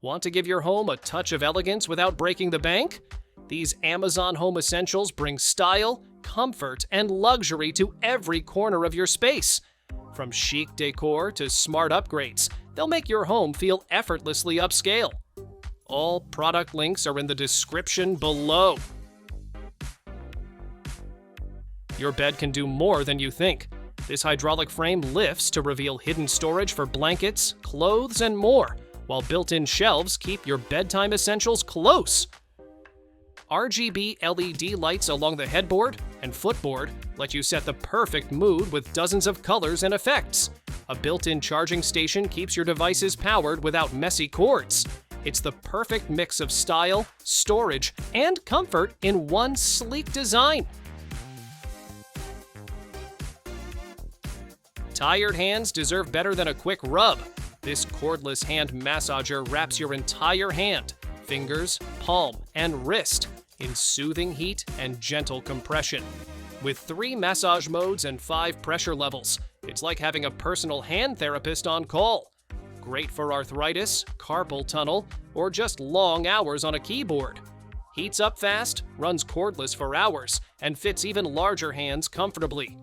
Want to give your home a touch of elegance without breaking the bank? These Amazon Home Essentials bring style, comfort, and luxury to every corner of your space. From chic decor to smart upgrades, they'll make your home feel effortlessly upscale. All product links are in the description below. Your bed can do more than you think. This hydraulic frame lifts to reveal hidden storage for blankets, clothes, and more, while built-in shelves keep your bedtime essentials close. RGB LED lights along the headboard and footboard let you set the perfect mood with dozens of colors and effects. A built-in charging station keeps your devices powered without messy cords. It's the perfect mix of style, storage, and comfort in one sleek design. Tired hands deserve better than a quick rub. This cordless hand massager wraps your entire hand, fingers, palm, and wrist in soothing heat and gentle compression. With 3 massage modes and 5 pressure levels, it's like having a personal hand therapist on call. Great for arthritis, carpal tunnel, or just long hours on a keyboard. Heats up fast, runs cordless for hours, and fits even larger hands comfortably.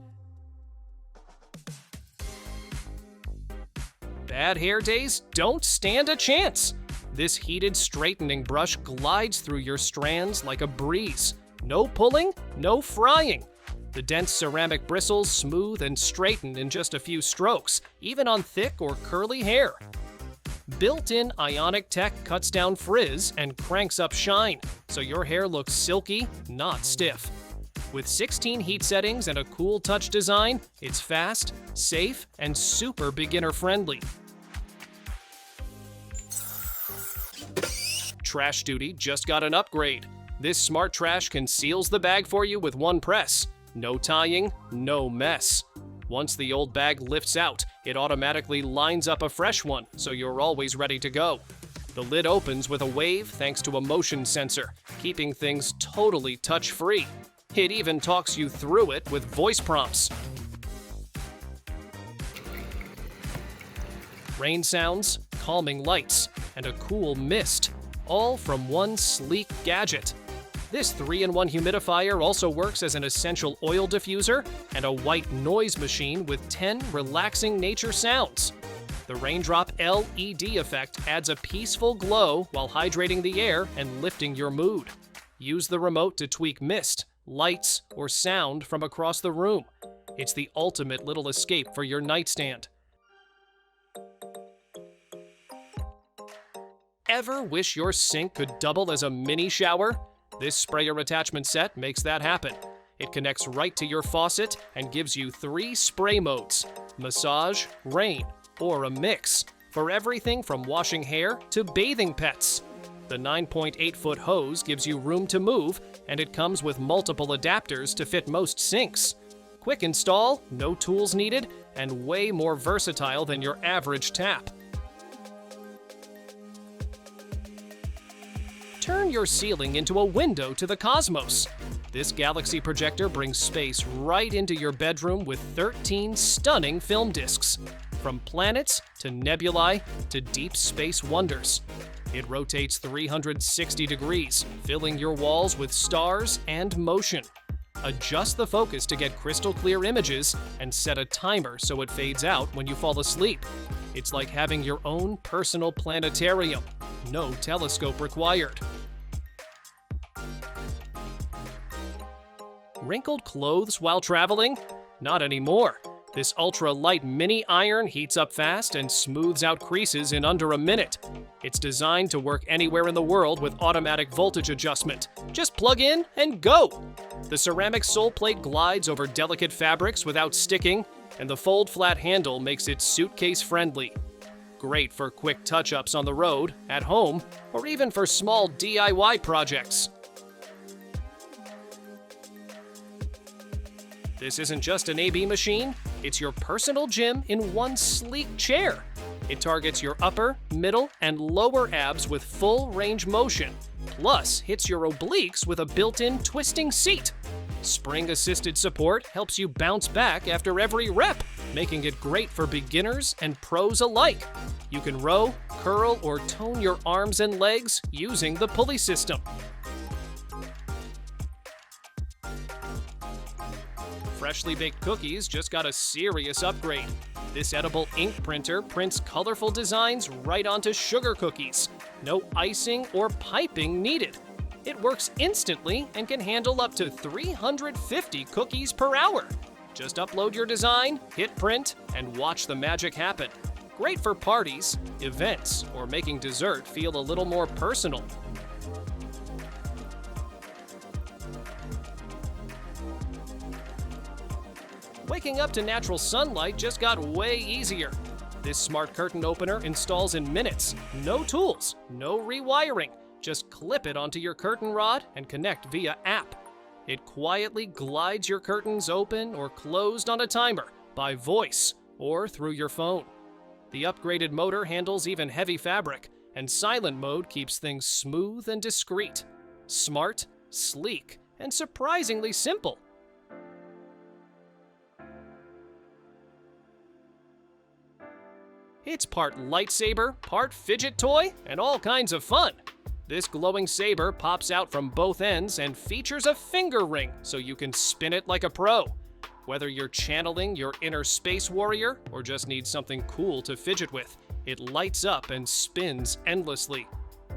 Bad hair days don't stand a chance. This heated straightening brush glides through your strands like a breeze. No pulling, no frying. The dense ceramic bristles smooth and straighten in just a few strokes, even on thick or curly hair. Built-in ionic tech cuts down frizz and cranks up shine, so your hair looks silky, not stiff. With 16 heat settings and a cool touch design, it's fast, safe, and super beginner-friendly. Trash Duty just got an upgrade. This smart trash conceals the bag for you with one press. No tying, no mess. Once the old bag lifts out, it automatically lines up a fresh one, so you're always ready to go. The lid opens with a wave thanks to a motion sensor, keeping things totally touch-free. It even talks you through it with voice prompts. Rain sounds, calming lights, and a cool mist, all from one sleek gadget. This 3-in-1 humidifier also works as an essential oil diffuser and a white noise machine with 10 relaxing nature sounds. The Raindrop LED effect adds a peaceful glow while hydrating the air and lifting your mood. Use the remote to tweak mist, lights, or sound from across the room. It's the ultimate little escape for your nightstand. Ever wish your sink could double as a mini shower? This sprayer attachment set makes that happen. It connects right to your faucet and gives you 3 spray modes: massage, rain, or a mix, for everything from washing hair to bathing pets. The 9.8-foot hose gives you room to move, and it comes with multiple adapters to fit most sinks. Quick install, no tools needed, and way more versatile than your average tap. Turn your ceiling into a window to the cosmos. This galaxy projector brings space right into your bedroom with 13 stunning film discs, from planets to nebulae to deep space wonders. It rotates 360 degrees, filling your walls with stars and motion. Adjust the focus to get crystal clear images and set a timer so it fades out when you fall asleep. It's like having your own personal planetarium. No telescope required. Wrinkled clothes while traveling? Not anymore. This ultra-light mini iron heats up fast and smooths out creases in under a minute. It's designed to work anywhere in the world with automatic voltage adjustment. Just plug in and go! The ceramic sole plate glides over delicate fabrics without sticking, and the fold-flat handle makes it suitcase-friendly. Great for quick touch-ups on the road, at home, or even for small DIY projects. This isn't just an AB machine, it's your personal gym in one sleek chair. It targets your upper, middle, and lower abs with full range motion, plus hits your obliques with a built-in twisting seat. Spring-assisted support helps you bounce back after every rep, making it great for beginners and pros alike. You can row, curl, or tone your arms and legs using the pulley system. Freshly baked cookies just got a serious upgrade. This edible ink printer prints colorful designs right onto sugar cookies. No icing or piping needed. It works instantly and can handle up to 350 cookies per hour. Just upload your design, hit print, and watch the magic happen. Great for parties, events, or making dessert feel a little more personal. Waking up to natural sunlight just got way easier. This smart curtain opener installs in minutes. No tools, no rewiring. Just clip it onto your curtain rod and connect via app. It quietly glides your curtains open or closed on a timer, by voice, or through your phone. The upgraded motor handles even heavy fabric, and silent mode keeps things smooth and discreet. Smart, sleek, and surprisingly simple. It's part lightsaber, part fidget toy, and all kinds of fun. This glowing saber pops out from both ends and features a finger ring so you can spin it like a pro. Whether you're channeling your inner space warrior or just need something cool to fidget with, it lights up and spins endlessly.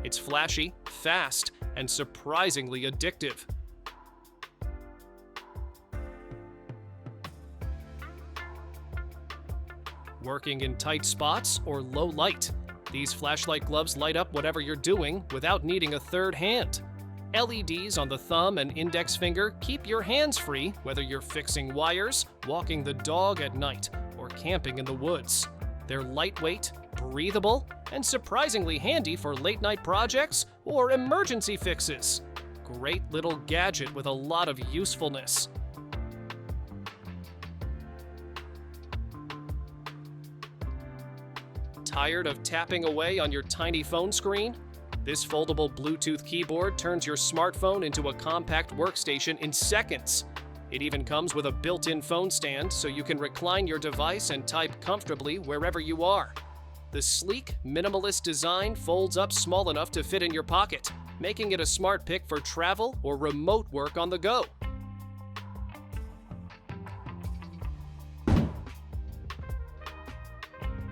It's flashy, fast, and surprisingly addictive. Working in tight spots or low light, these flashlight gloves light up whatever you're doing without needing a third hand. LEDs on the thumb and index finger keep your hands free whether you're fixing wires, walking the dog at night, or camping in the woods. They're lightweight, breathable, and surprisingly handy for late-night projects or emergency fixes. Great little gadget with a lot of usefulness. Tired of tapping away on your tiny phone screen? This foldable Bluetooth keyboard turns your smartphone into a compact workstation in seconds. It even comes with a built-in phone stand so you can recline your device and type comfortably wherever you are. The sleek, minimalist design folds up small enough to fit in your pocket, making it a smart pick for travel or remote work on the go.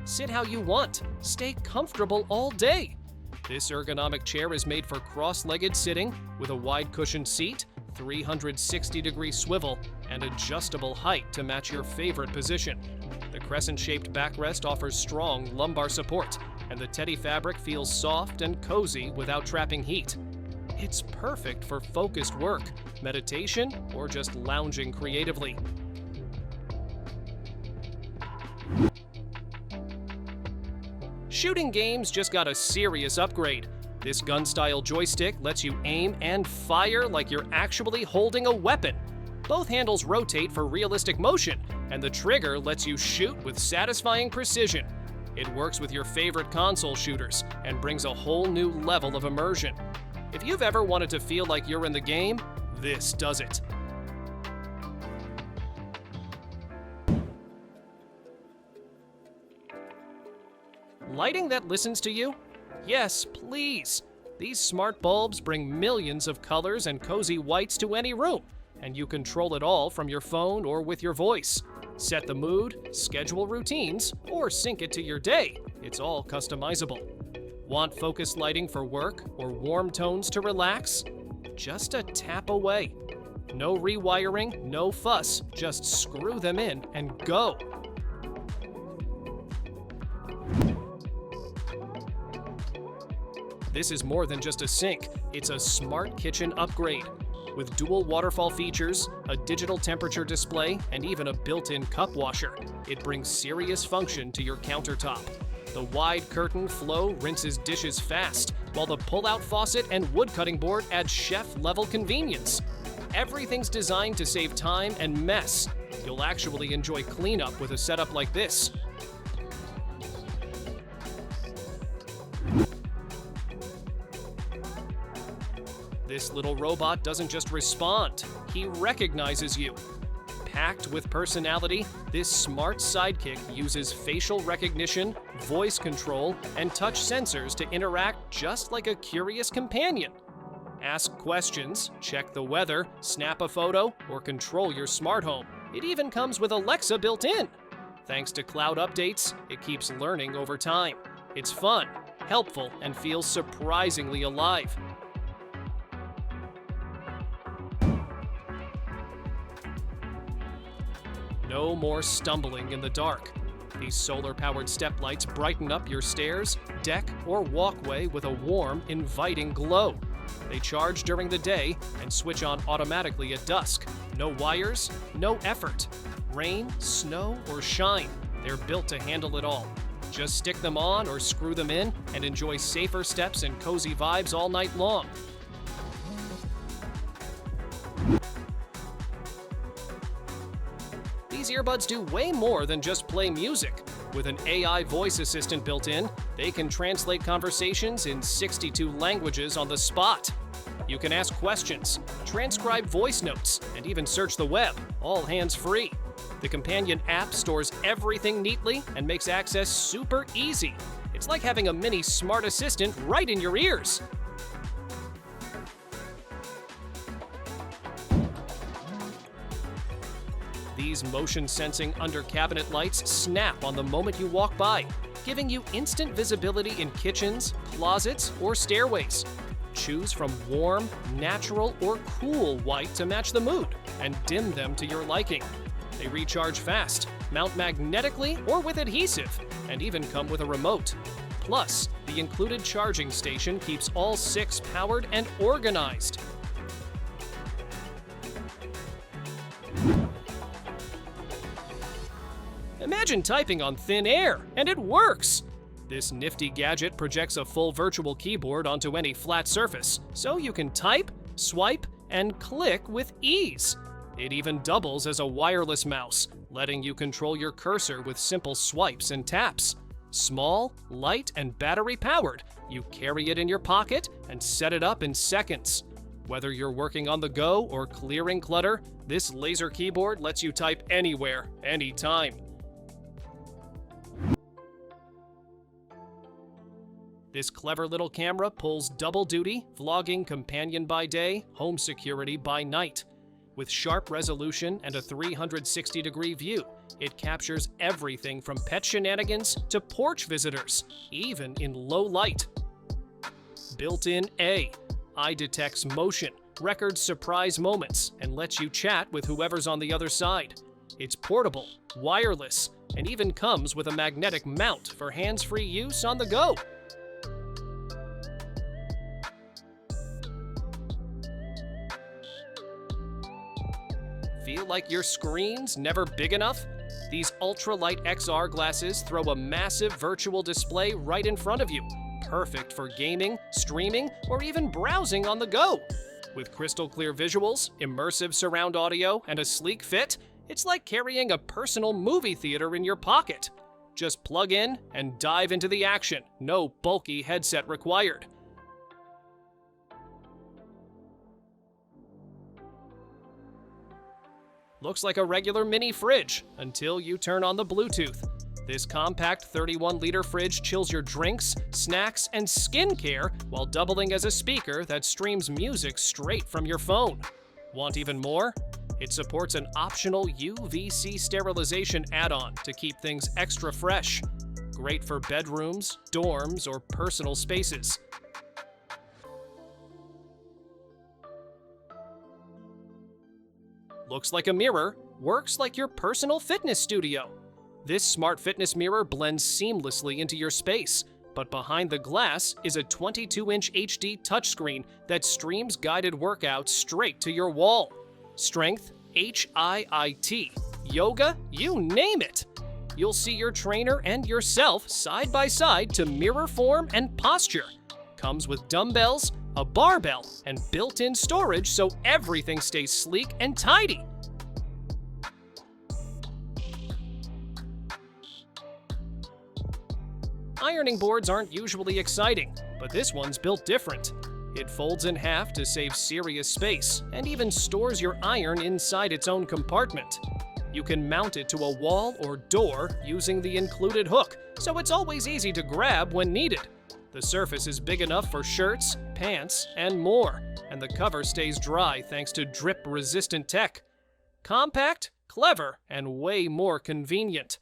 Sit how you want. Stay comfortable all day. This ergonomic chair is made for cross-legged sitting with a wide-cushioned seat, 360-degree swivel, and adjustable height to match your favorite position. The crescent-shaped backrest offers strong lumbar support, and the teddy fabric feels soft and cozy without trapping heat. It's perfect for focused work, meditation, or just lounging creatively. Shooting games just got a serious upgrade. This gun-style joystick lets you aim and fire like you're actually holding a weapon. Both handles rotate for realistic motion, and the trigger lets you shoot with satisfying precision. It works with your favorite console shooters and brings a whole new level of immersion. If you've ever wanted to feel like you're in the game, this does it. Lighting that listens to you? Yes, please. These smart bulbs bring millions of colors and cozy whites to any room, and you control it all from your phone or with your voice. Set the mood, schedule routines, or sync it to your day. It's all customizable. Want focused lighting for work or warm tones to relax? Just a tap away. No rewiring, no fuss. Just screw them in and go. This is more than just a sink, it's a smart kitchen upgrade. With dual waterfall features, a digital temperature display, and even a built-in cup washer, it brings serious function to your countertop. The wide curtain flow rinses dishes fast, while the pull-out faucet and wood-cutting board add chef-level convenience. Everything's designed to save time and mess. You'll actually enjoy cleanup with a setup like this. This little robot doesn't just respond, he recognizes you. Packed with personality, this smart sidekick uses facial recognition, voice control, and touch sensors to interact just like a curious companion. Ask questions, check the weather, snap a photo, or control your smart home. It even comes with Alexa built in. Thanks to cloud updates, it keeps learning over time. It's fun, helpful, and feels surprisingly alive. No more stumbling in the dark. These solar-powered step lights brighten up your stairs, deck, or walkway with a warm, inviting glow. They charge during the day and switch on automatically at dusk. No wires, no effort. Rain, snow, or shine, they're built to handle it all. Just stick them on or screw them in and enjoy safer steps and cozy vibes all night long. These earbuds do way more than just play music. With an AI voice assistant built in, they can translate conversations in 62 languages on the spot. You can ask questions, transcribe voice notes, and even search the web, all hands-free. The companion app stores everything neatly and makes access super easy. It's like having a mini smart assistant right in your ears. These motion-sensing under-cabinet lights snap on the moment you walk by, giving you instant visibility in kitchens, closets, or stairways. Choose from warm, natural, or cool white to match the mood, and dim them to your liking. They recharge fast, mount magnetically or with adhesive, and even come with a remote. Plus, the included charging station keeps all 6 powered and organized. Imagine typing on thin air, and it works! This nifty gadget projects a full virtual keyboard onto any flat surface, so you can type, swipe, and click with ease. It even doubles as a wireless mouse, letting you control your cursor with simple swipes and taps. Small, light, and battery-powered, you carry it in your pocket and set it up in seconds. Whether you're working on the go or clearing clutter, this laser keyboard lets you type anywhere, anytime. This clever little camera pulls double duty, vlogging companion by day, home security by night. With sharp resolution and a 360-degree view, it captures everything from pet shenanigans to porch visitors, even in low light. Built-in eye detects motion, records surprise moments, and lets you chat with whoever's on the other side. It's portable, wireless, and even comes with a magnetic mount for hands-free use on the go. Feel like your screen's never big enough? These ultralight XR glasses throw a massive virtual display right in front of you, perfect for gaming, streaming, or even browsing on the go. With crystal clear visuals, immersive surround audio, and a sleek fit, it's like carrying a personal movie theater in your pocket. Just plug in and dive into the action, no bulky headset required. Looks like a regular mini fridge until you turn on the Bluetooth. This compact 31-liter fridge chills your drinks, snacks, and skincare while doubling as a speaker that streams music straight from your phone. Want even more? It supports an optional UVC sterilization add-on to keep things extra fresh. Great for bedrooms, dorms, or personal spaces. Looks like a mirror, works like your personal fitness studio. This smart fitness mirror blends seamlessly into your space, but behind the glass is a 22-inch HD touchscreen that streams guided workouts straight to your wall. Strength, HIIT, yoga, you name it. You'll see your trainer and yourself side by side to mirror form and posture. Comes with dumbbells, a barbell, and built-in storage so everything stays sleek and tidy. Ironing boards aren't usually exciting, but this one's built different. It folds in half to save serious space and even stores your iron inside its own compartment. You can mount it to a wall or door using the included hook, so it's always easy to grab when needed. The surface is big enough for shirts, pants, and more, and the cover stays dry thanks to drip-resistant tech. Compact, clever, and way more convenient.